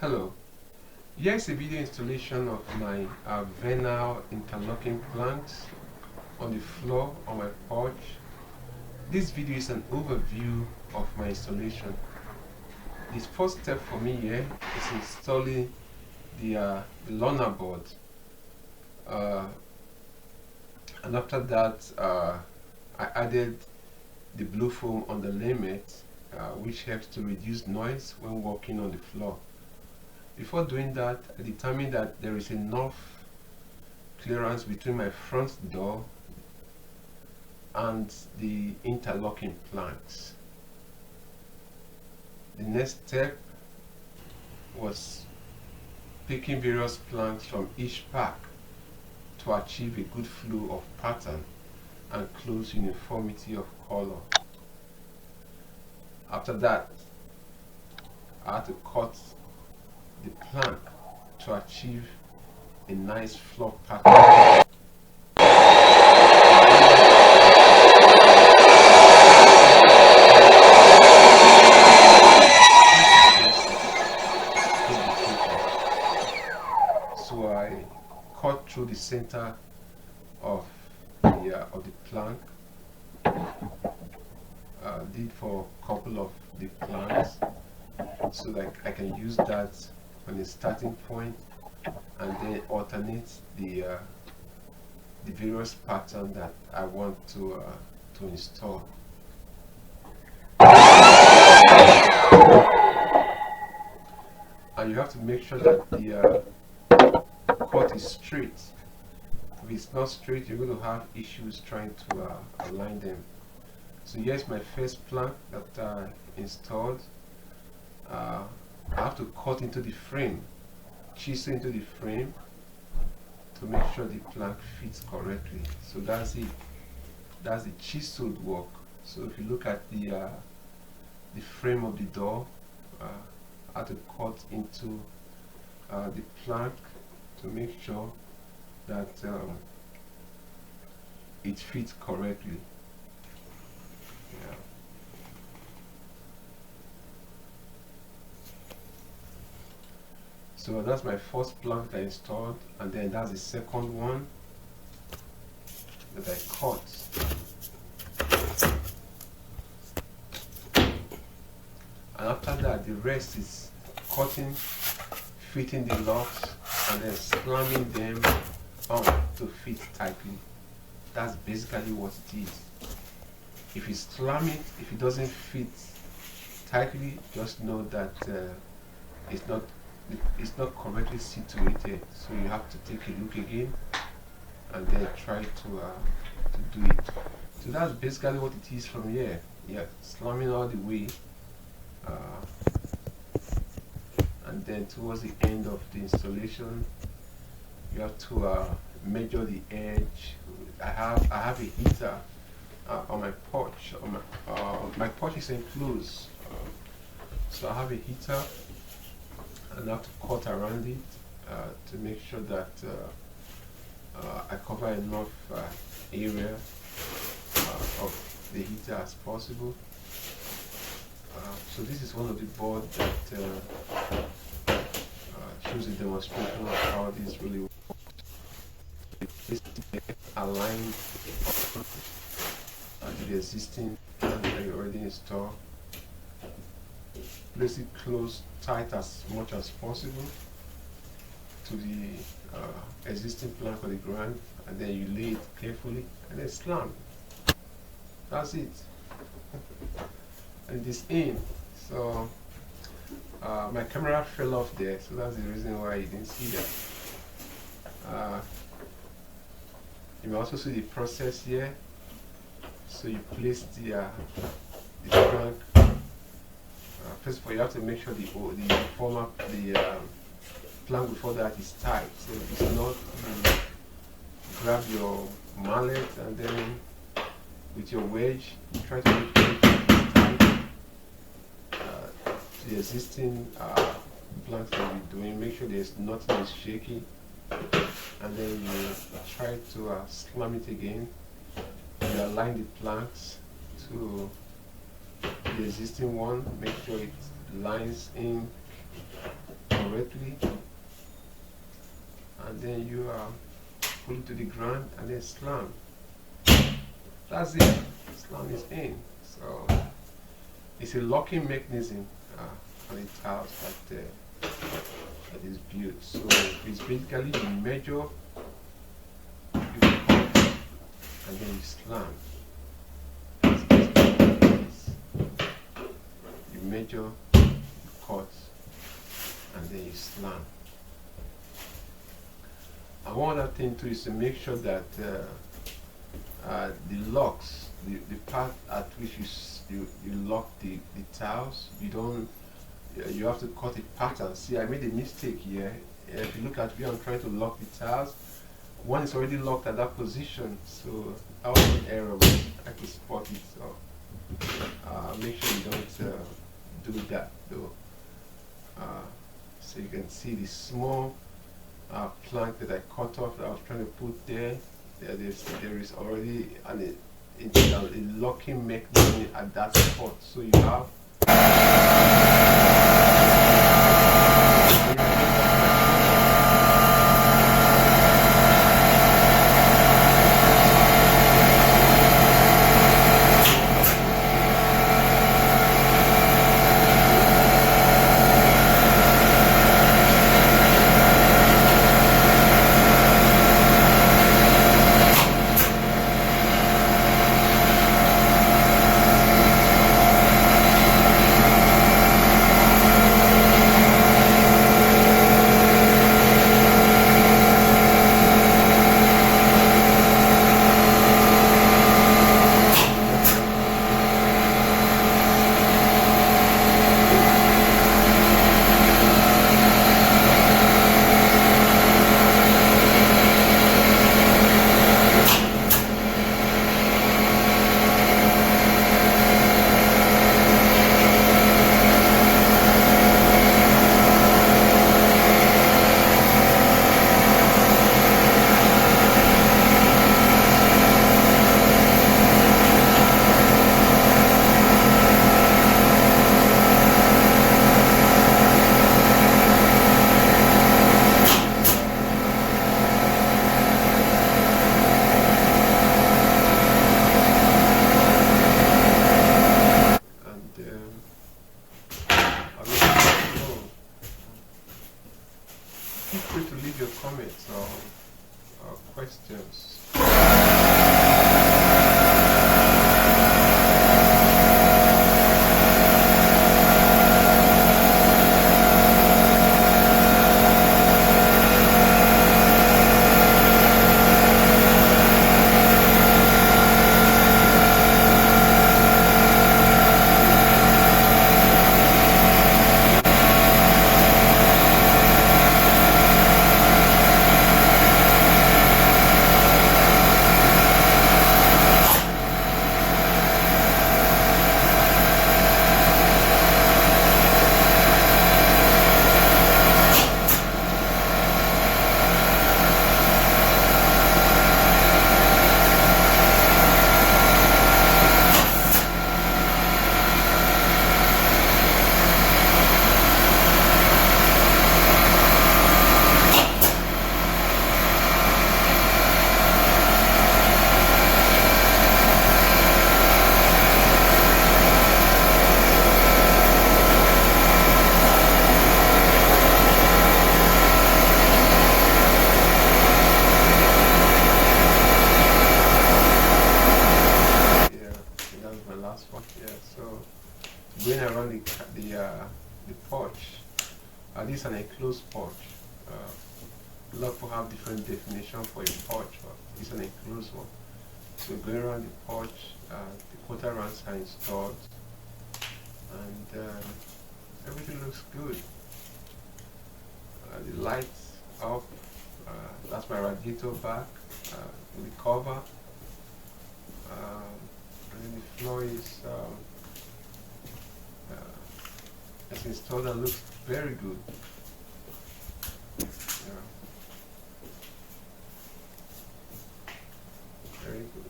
Hello, here's a video installation of my vinyl interlocking planks on the floor on my porch. This video is an overview of my installation. The first step for me here is installing the liner board, and after that I added the blue foam on the laminate, which helps to reduce noise when walking on the floor. Before doing that, I determined that there is enough clearance between my front door and the interlocking planks. The next step was picking various planks from each pack to achieve a good flow of pattern and close uniformity of color. After that, I had to cut the plank to achieve a nice floor pattern. So I cut through the center of the plank. Did for a couple of the planks so that I can use that on the starting point and then alternate the various patterns that I want to install. And you have to make sure that the cut is straight. If it's not straight, you're going to have issues trying to align them. So here's my first plank that I installed. I have to cut into the frame, chisel into the frame to make sure the plank fits correctly. So that's it. That's the chiseled work. So if you look at the frame of the door, I have to cut into the plank to make sure that it fits correctly. Yeah. So that's my first plank that I installed, and then that's the second one that I cut. And after that, the rest is cutting, fitting the locks, and then slamming them on to fit tightly. That's basically what it is. If you slam it, if it doesn't fit tightly, just know that it's not correctly situated. So you have to take a look again and then try to do it. So that's basically what it is from here. Yeah, slamming all the way, and then towards the end of the installation, you have to measure the edge. I have a heater on my porch. My porch is enclosed, so I have a heater, and I have to cut around it to make sure that I cover enough area of the heater as possible. So this is one of the boards that shows a demonstration of how this really works. This is aligned to the existing plan that you already installed. Place it close, tight as much as possible to the existing plank on the ground, and then you lay it carefully and then slam. That's it. And it is in. So my camera fell off there, so that's the reason why you didn't see that. You may also see the process here. So you place the plank. First of all, you have to make sure the plank before that is tight. So if it's not, you grab your mallet and then with your wedge, you try to make sure it's tight to the existing planks that you're doing. Make sure there's nothing is shaky, and then you try to slam it again. You align the planks to the existing one, make sure it lines in correctly, and then you pull it to the ground and then slam. That's it. Slam is in. So it's a locking mechanism on the tiles that is built. So it's basically you measure, you cut, and then you slam. That's basically what it is. You measure, you cut, and then you slam. And one other thing too is to make sure that the locks, the part at which you lock the tiles, you have to cut a pattern. See, I made a mistake here. If you look at where I'm trying to lock the tiles, one is already locked at that position, so that was an error, but I could spot it. So make sure you don't do that though. So you can see the small plank that I cut off that I was trying to put there. There is already a locking mechanism at that spot. So you have feel free to leave your comments or questions. Going around the porch. This is an enclosed porch. A lot of people have different definition for a porch, but it's an enclosed one. So going around the porch, the quarter rounds are installed, and everything looks good. The lights up. That's my radiator back with the cover, and then the floor is it's installed and looks very good. Yeah. Very good.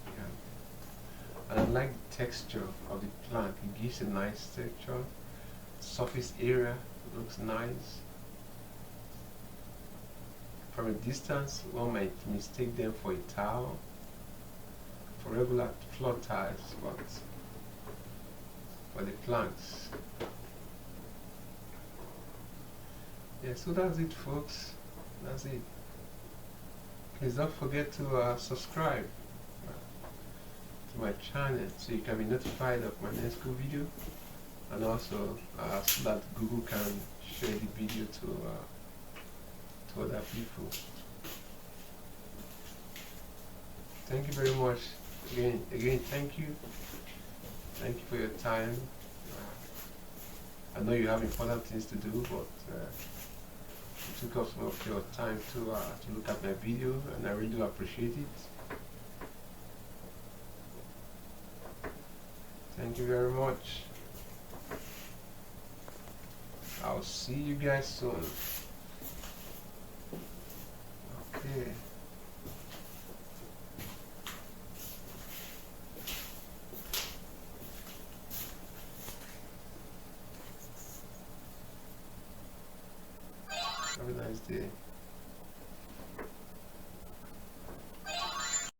Yeah. and I like the texture of the plank. It gives a nice texture. Surface area looks nice. From a distance, one might mistake them for a tile, for regular floor tiles, but for the planks. Yeah, so that's it, folks. That's it. Please don't forget to subscribe to my channel so you can be notified of my next cool video, and also so that Google can share the video to other people. Thank you very much. Again, thank you. Thank you for your time. I know you have important things to do, but you took up some of your time to look at my video, and I really do appreciate it. Thank you very much. I'll see you guys soon. Okay. Have a nice day.